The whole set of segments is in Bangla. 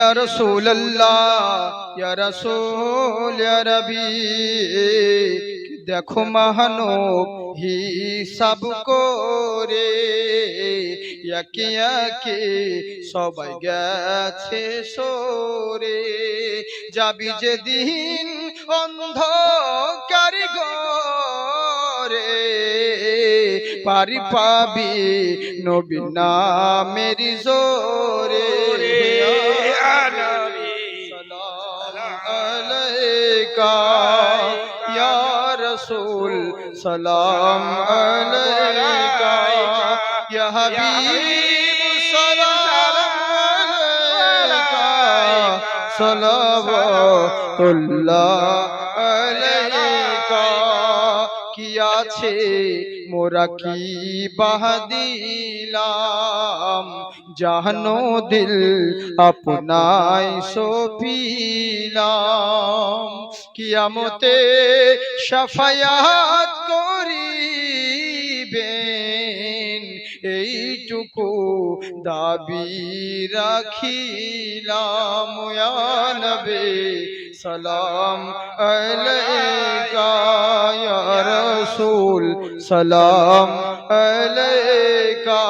या रसूल अल्लाह या रसूल या रबी देखो महानो ही सबको रे याके याके सबाई गेছে সরে যাবি যেদিন অন্ধকার ঘরে পারি পাবি নবী নামের জোরে या रसूल सलाम अलैका या हबीब सलाम अलैका सलावतुल्लाह अलैका किया छे मोरा की बहदिलाम जानो दिल अपनाई सोपिलाम कियामते शफायात करिबेन এইটুকু দাবি রাখিলাম ইয়া নবী সালাম আলাইকা ইয়া রাসূল সালাম আলাইকা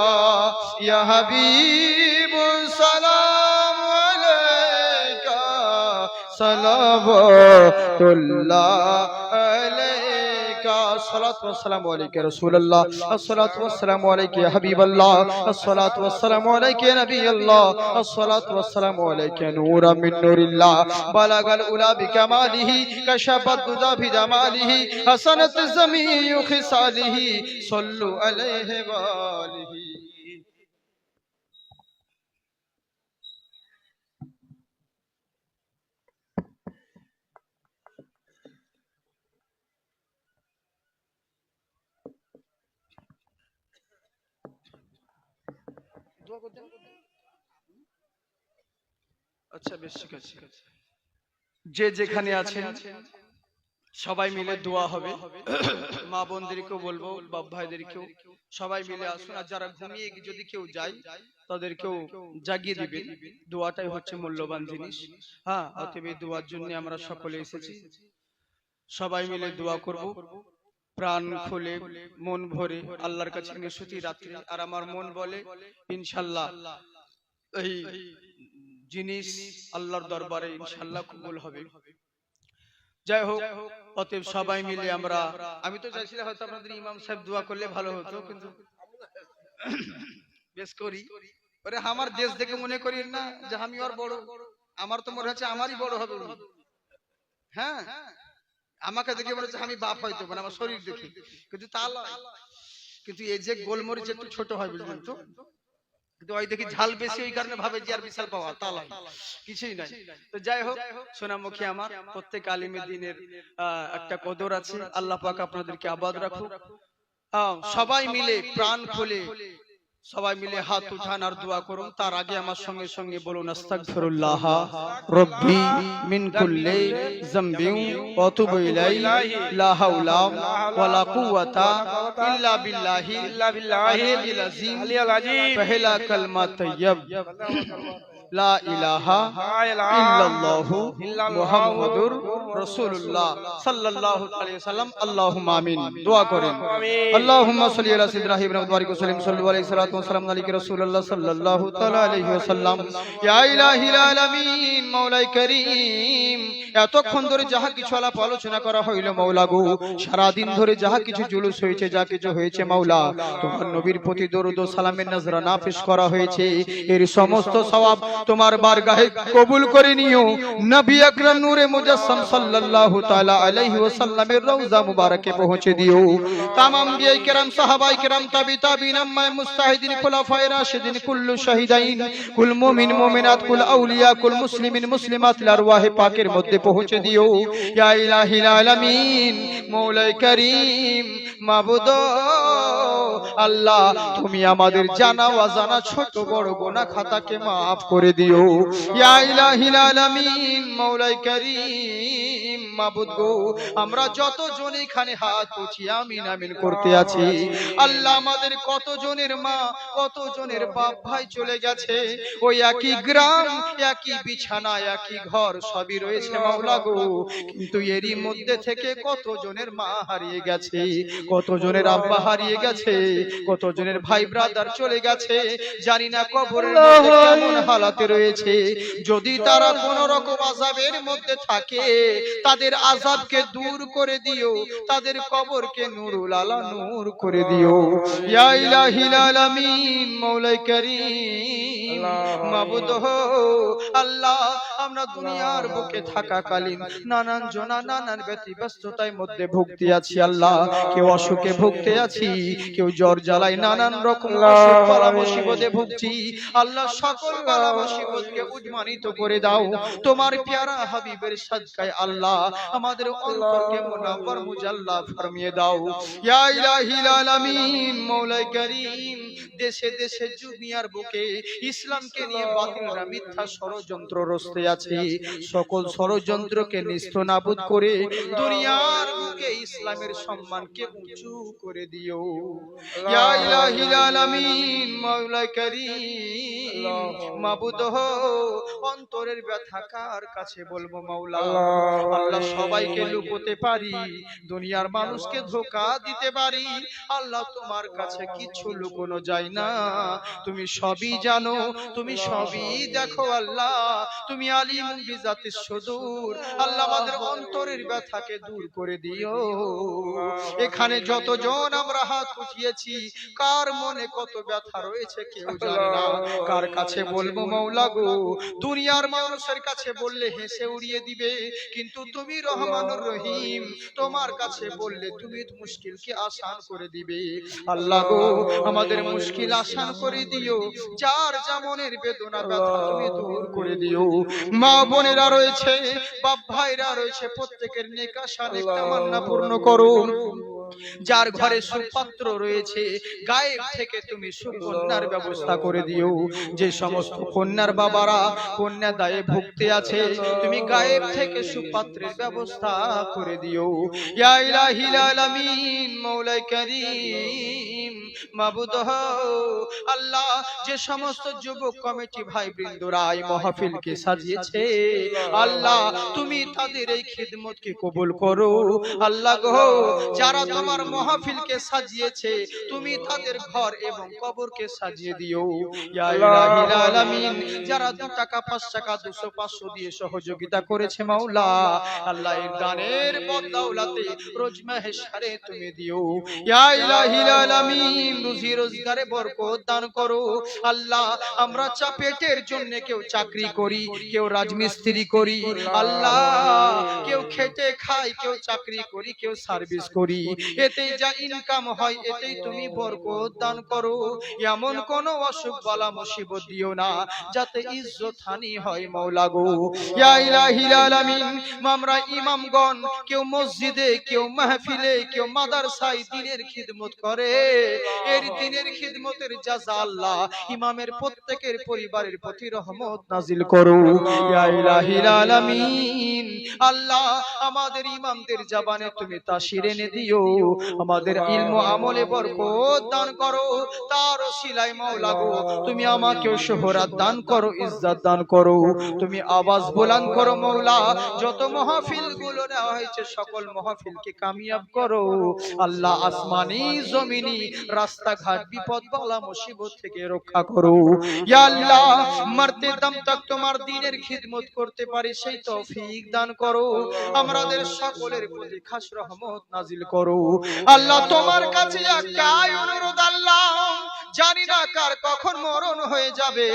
ইয়া হাবিব সালাম আলাইকা সালাওয়াতুল্লাহ আলাইকা সালাতু ওয়াসসালামু আলাইকা রাসূলুল্লাহ আসসালাতু ওয়াসসালামু আলাইকা ইয়া হাবিবাল্লাহ আসসালাতু ওয়াসসালামু আলাইকা ইয়া নবিয়াল্লাহ আসসালাতু ওয়াসসালামু আলাইকা নূরাম মিন নূরিল্লাহ বালাগাল উলা বিকামালিহি কাশাফাত দুজা বিজামালিহি হাসানাত জামিউ খিসালিহি সাল্লু আলাইহি ওয়া আলিহি আচ্ছা বেশ ঠিক আছে যে যেখানে আছেন সবাই মিলে দোয়া হবে মা বোনদেরকেও বলবো বাপ ভাইদেরকেও সবাই মিলে আসুন আর যারা ঘুমিয়ে যদি কেউ যায় তাদেরকেও জাগিয়ে দিবেন দোয়াটাই হচ্ছে মূল্যবান জিনিস হ্যাঁ অতএব এই দোয়ার জন্য আমরা সকলে এসেছি সবাই মিলে দোয়া করব প্রাণ খুলে মন ভরে আল্লাহর কাছে নিশুতি রাত্রি আর আমার মন বলে ইনশাআল্লাহ এই জিনিস আল্লাহর দরবারে ইনশাআল্লাহ কবুল হবে যাই হোক অতএব সবাই মিলে আমরা আমি তো চাইছিলাম হয়তো আপনাদের ইমাম সাহেব দোয়া করলে ভালো হতো কিন্তু বেশ করি আরে আমার দেশ দেখে মনে করি না যে আমি আর বড় আমার তো মনে হচ্ছে আমারই বড় হবে হ্যাঁ আমাকে দেখে মনে হচ্ছে আমি বাপ হয়তো মানে আমার শরীর দেখে কিন্তু তা কিন্তু এই যে গোলমরিচ একটু ছোট হয় বুঝলেন তো কিন্তু ওই দেখি ঝাল বেশি ওই কারণে ভাবে যে আর বিশাল পাওয়া তা নয় কিছুই নাই তো যাই হোক সোনামুখী আমার প্রত্যেক আলিমে দ্বীনের একটা কদর আছে আল্লাহ পাক আপনাদেরকে আবাদ রাখুক সবাই মিলে প্রাণ খুলে সবাই মিলে হাত উঠান আর দোয়া করুন তার আগে আমার সঙ্গে সঙ্গে বলুন আস্তাগফিরুল্লাহ রাব্বি মিন কুল্লি যামবিন ওয়া তুবু ইলাইহি লা হাওলা ওয়ালা কুওয়াতা ইল্লা বিল্লাহি আলিল আযীম পহলা কালমা তাইয়্যিব লা ইলাহা ইল্লাল্লাহু মুহাম্মাদুর রাসূলুল্লাহ সাল্লাল্লাহু আলাইহি ওয়াসাল্লাম আল্লাহুম্মা আমিন দোয়া করেন আল্লাহুম্মা সাল্লি আলা সাইয়্যিদিনা ইব্রাহিম ওয়া বারিক ওয়া সাল্লিম সাল্লাল্লাহু আলাইহি সাল্লাতু ওয়া সালামু আলাইকা রাসূলুল্লাহ সাল্লাল্লাহু তাআলা আলাইহি ওয়াসাল্লাম ইয়া ইলাহিল আলামিন মাওলাই করিম এতক্ষণ ধরে যাহা কিছু আলাপ আলোচনা করা হইল মাওলা গো সারা দিন ধরে যাহা কিছু জুলুস হয়েছে যা কিছু হয়েছে মাওলা তোমার নবীর প্রতি দরুদ ও সালামের নজরানা পেশ করা হয়েছে এর সমস্ত সওয়াব তোমার বারগাহে কবুল করে নিও নবী আকরাম নূরে মুজাসসাম সাল্লাল্লাহু তাআলা আলাইহি ওয়াসাল্লামের রওজা মুবারকে পৌঁছে দিও तमाम अंबिया किराम साहबाए किराम ताबी ताबीन अम्मा मुस्ताहिदीन खुलाफाए राशिदीन कुल्लु शहीदाइन कुल मुमिन मुमिनात कुल औलिया कुल मुस्लिमिन मुस्लिमात अरवाह पाकेर मध्य पहुंचे दियो या इलाहिल आलामीन मौलाए करीम माबुद আল্লাহ তুমি আমাদের জানা অজানা ছোট বড় গুনাহ খাতাকে maaf করে দিও ইয়া ইলাহিল আলামিন মাওলাই করিম মাবুদ গো, আমরা যতজন এখানে হাত উঠিয়ে আমিন আমিন করতে আছি, আল্লাহ আমাদের কতজনের মা কতজনের বাপ ভাই চলে গেছে, ওই একই গ্রাম একই বিছানা একই ঘর সবই রয়েছে মাওলা গো, কিন্তু এরই মধ্যে থেকে কতজনের মা হারিয়ে গেছে, কতজনের আব্বা হারিয়ে গেছে, কতজনের ভাই ব্রাদার চলে গেছে, জানি না কবরের মধ্যে কেমন হালাতে রয়েছে। যদি তারা কোন রকম আযাবের মধ্যে থাকে, তাদের আযাবকে দূর করে দিও, তাদের কবরকে নূরুল আলা নূর করে দিও। ইয়া ইলাহিল আলামিন মওলাই কারীম মাবুদ হো আল্লাহ, আমরা দুনিয়ার বুকে থাকাকালীন নানান জনা নানান ব্যতিব্যস্ততার মধ্যে ভুগতে আছি আল্লাহ, কেউ অসুখে ভুগতে আছি, কেউ জ্বর জ্বালায় নানান রকম অসুখ বালা মুসিবতে ভুগছি আল্লাহ, সকল বালা মুসিবতকে উদ্মানিত করে দাও তোমার পেয়ারা হাবিবের সাদকায় আল্লাহ, আমাদের অন্তরকে মুনাওয়ার মুজাল্লা ফরমিয়ে দাও। ইয়া ইলাহিল আলামিন মওলাই কারীম, দেশে দেশে দুনিয়ার বুকে ইসলামকে নিয়ে বাতিলরা মিথ্যা ষড়যন্ত্র রচতে আছে, সকল ষড়যন্ত্রকে নিস্তেনাবুদ করে দুনিয়ার বুকে ইসলামের সম্মানকে উঁচু করে দিও। ইয়া ইলাহিল আলামিন মাওলাই কারীম মাবুদ হো, অন্তরের ব্যথা কার কাছে বলবো মাওলা, আল্লাহ সবাইকে লুকোতে পারি, দুনিয়ার মানুষকে ধোঁকা দিতে পারি, আল্লাহ তোমার কাছে কিছু লুকোনো যায় না, তুমি সবই জানো, তুমি সবই দেখো আল্লাহ, তুমি আলিমুন বিজাতিস সুদূর, আল্লাহ আমাদের অন্তরের ব্যথাকে দূর করে দিও। এখানে যতজন আমরা হাত উঠিয়েছি, কার মনে কত ব্যথা রয়েছে কেউ জানে না, কার কাছে বলবো মাওলা গো, দুনিয়ার মানুষের কাছে বললে হেসে উড়িয়ে দিবে, কিন্তু তুমি রহমানুর রহিম, তোমার কাছে বললে তুমি মুশকিলকে আসান করে দিবে। আল্লাহ গো, আমাদের মুশকিল আসান করে দিও, যার যেমনের বেদনা ব্যথা তুমি দূর করে দিও। মা বোনেরা রয়েছে, বাপ ভাইরা রয়েছে, প্রত্যেকের নেক আশা নেক তামান্না পূর্ণ করো। যার ঘরে সুপাত্র রয়েছে, গায়েব থেকে তুমি সুকন্যার ব্যবস্থা করে দিও। যে সমস্ত কন্যার বাবারা কন্যা দায়ে ভুগতে আছে, তুমি গায়েব থেকে সুপাত্রের ব্যবস্থা করে দিও। ইয়া ইলাহিল আলামিন মওলাই কারীম মাবুদ হো আল্লাহ, যে সমস্ত যুবক কমিটি ভাই বৃন্দরা এই মাহফিলকে সাজিয়েছে আল্লাহ, তুমি তাদের এই খিদমতকে কবুল করো আল্লাহ গো, যারা তোমার মাহফিলকে সাজিয়েছে তুমি তাদের ঘর এবং কবরকে সাজিয়ে দিও। ইয়া ইলাহিল আলামিন, যারা 2 টাকা 5 টাকা 200 500 দিয়ে সহযোগিতা করেছে মাওলা, আল্লাহ এর দানের বদৌলতে রোজ মাহশারে তুমি দিও। ইয়া ইলাহিল আলামিন, রুজি রোজগারে বরকত দান করো আল্লাহ। আমরা চাপেটের জন্য কেউ চাকরি করি, কেউ রাজমিস্ত্রি করি আল্লাহ, কেউ খেটে খাই, কেউ চাকরি করি, কেউ সার্ভিস করি, এতে যা ইনকাম হয় এতেই তুমি বরকত দান করো। এমন কোন অসুখ বালা মুসিবত দিও না যাতে ইজ্জত হানি হয় মাওলা গো। ইয়া ইলাহিল আলামিন, আমরা ইমামগণ কেউ মসজিদে, কেউ মাহফিলে, কেউ মাদ্রাসায় দ্বীনের খিদমত করে, এর দ্বীনের খিদমতের জাযা আল্লাহ ইমামের প্রত্যেকের পরিবারের প্রতি রহমত নাজিল করো। ইয়া ইলাহিল আলামিন, আল্লাহ আমাদের ইমামদের জবানে তুমি তাসির এনে দিও, আমাদের ইলম আমলে বরকত দান করো, তার ওসিলায় মাওলা গো তুমি আমাকেও শোহরত দান করো, ইজ্জত দান করো, তুমি আওয়াজ বুলন্দ করো মাওলা। যত মাহফিল গুলো নেওয়া হয়েছে সকল মাহফিলকে কামিয়াব করো আল্লাহ, আসমানি জমিনি রাস্তাঘাট বিপদ বালা মুসিবত থেকে রক্ষা করো। ইয়া আল্লাহ, মরতে দম তক তোমার দ্বীনের খিদমত করতে পারি সেই তৌফিক দান করো, আমাদের সকলের প্রতি খাস রহমত নাজিল করো আল্লাহ। তোমার কাছে একটাই অনুরোধ আল্লাহ, জানি না কার কখন মরণ হয়ে যাবে,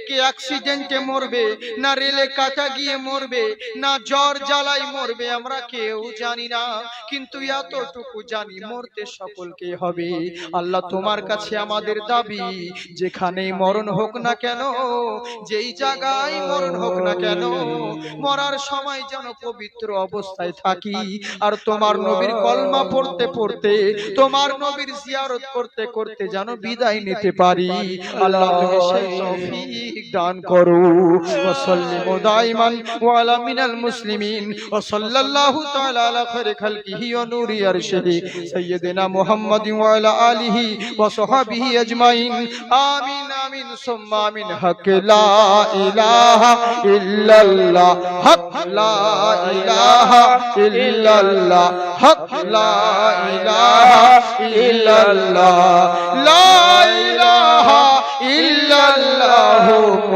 কে অ্যাক্সিডেন্টে মরবে, না রেলে কাটা গিয়ে মরবে, না জ্বর জ্বালায় মরবে, আমরা কেউ জানি না, কিন্তু এতটুকু জানি মরতে সকলকে হবে আল্লাহ। তোমার কাছে আমাদের দাবি, যেখানেই মরণ হোক না কেন, যেই জায়গায় মরণ হোক না কেন, মরার সময় যেন পবিত্র অবস্থায় থাকি আর তোমার নবীর কলমা পড়তে পড়তে তোমার নবীর জিয়ারত করতে করতে যেন বিদায় নিতে পারি। আল্লাহ তুমি সেই তৌফিক দান করো। ওয়া সাল্লিমু দাইমান ওয়া আলা মিনাল মুসলিমিন ওয়া সাল্লাল্লাহু তাআলা আলা খায়রি খালকিহি ওয়া নূরি আরশিহি সাইয়্যিদিনা মুহাম্মাদিন ওয়া আলা আলিহি ওয়া সাহবিহি আজমাইন। আমিন আমিন সুম্মা আমিন। হক লা ইলাহা ইল্লাল্লাহ, হক লা ইলাহা ইল্লাল্লাহ, হক লা ইলাহা ইল্লাল্লাহ, লা ইলাহা ইল্লাল্লাহ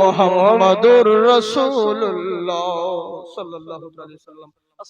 মুহাম্মাদুর রাসূলুল্লাহ সাল্লাল্লাহু আলাইহি ওয়াসাল্লাম।